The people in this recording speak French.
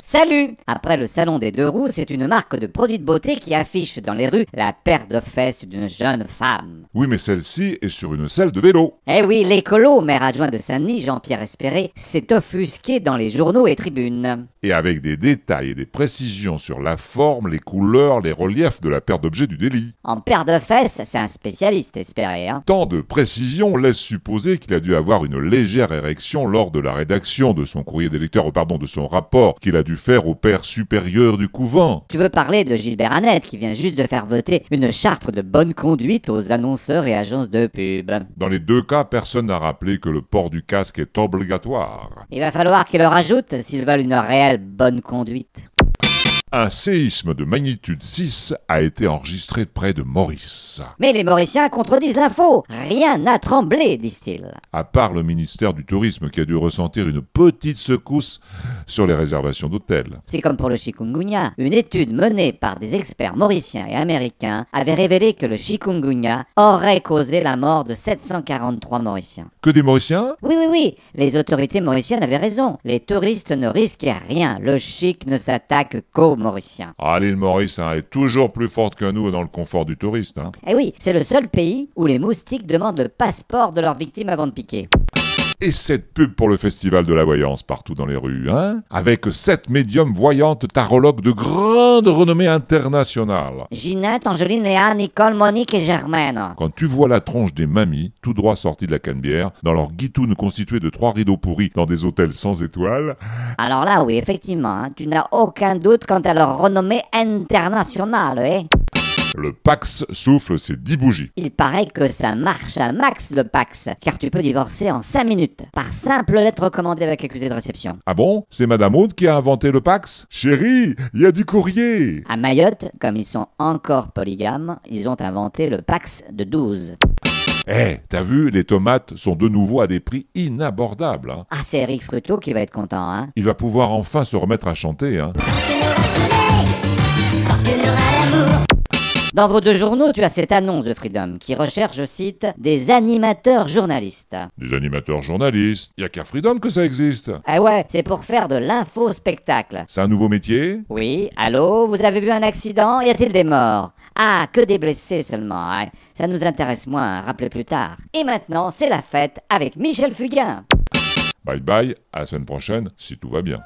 Salut! Après le salon des deux roues, c'est une marque de produits de beauté qui affiche dans les rues la paire de fesses d'une jeune femme. Oui, mais celle-ci est sur une selle de vélo. Eh oui, l'écolo, maire adjoint de Saint-Denis, Jean-Pierre Espéré, s'est offusqué dans les journaux et tribunes. Et avec des détails et des précisions sur la forme, les couleurs, les reliefs de la paire d'objets du délit. En paire de fesses, c'est un spécialiste, Espéré, hein. Tant de précisions laisse supposer qu'il a dû avoir une légère érection lors de la rédaction de son courrier des lecteurs, de son rapport qu'il a dû faire au père supérieur du couvent. Tu veux parler de Gilbert Annette qui vient juste de faire voter une charte de bonne conduite aux annonceurs et agences de pub. Dans les deux cas, personne n'a rappelé que le port du casque est obligatoire. Il va falloir qu'ils le rajoutent s'ils veulent une réelle bonne conduite. Un séisme de magnitude 6 a été enregistré près de Maurice. Mais les Mauriciens contredisent l'info. Rien n'a tremblé, disent-ils. À part le ministère du Tourisme qui a dû ressentir une petite secousse sur les réservations d'hôtels. C'est comme pour le chikungunya. Une étude menée par des experts mauriciens et américains avait révélé que le chikungunya aurait causé la mort de 743 Mauriciens. Que des Mauriciens ? Oui. Les autorités mauriciennes avaient raison. Les touristes ne risquaient rien. Le chic ne s'attaque qu'aux Mauriciens. Ah, l'île Maurice est toujours plus forte que nous dans le confort du touriste. Eh oui, c'est le seul pays où les moustiques demandent le passeport de leurs victimes avant de piquer. Et cette pub pour le festival de la voyance partout dans les rues, avec 7 médiums voyantes tarologues de grande renommée internationale. Ginette, Angeline, Léa, Nicole, Monique et Germaine. Quand tu vois la tronche des mamies, tout droit sorties de la canebière, dans leur guitoune constituée de 3 rideaux pourris dans des hôtels sans étoiles... Alors là, oui, effectivement, tu n'as aucun doute quant à leur renommée internationale, Le Pax souffle ses 10 bougies. Il paraît que ça marche à max, le Pax, car tu peux divorcer en 5 minutes, par simple lettre recommandée avec accusé de réception. Ah bon ? C'est Madame Aude qui a inventé le Pax ? Chérie, il y a du courrier. À Mayotte, comme ils sont encore polygames, ils ont inventé le Pax de 12. T'as vu, les tomates sont de nouveau à des prix inabordables. Ah, c'est Eric Fruto qui va être content, Il va pouvoir enfin se remettre à chanter, Dans vos deux journaux, tu as cette annonce de Freedom qui recherche, je cite, des animateurs journalistes. Des animateurs journalistes. Il n'y a qu'à Freedom que ça existe. Ah ouais, c'est pour faire de l'info-spectacle. C'est un nouveau métier ? Oui, allô, vous avez vu un accident ? Y a-t-il des morts ? Ah, que des blessés seulement, Ça nous intéresse moins, rappelez plus tard. Et maintenant, c'est la fête avec Michel Fugain. Bye bye, à la semaine prochaine, si tout va bien.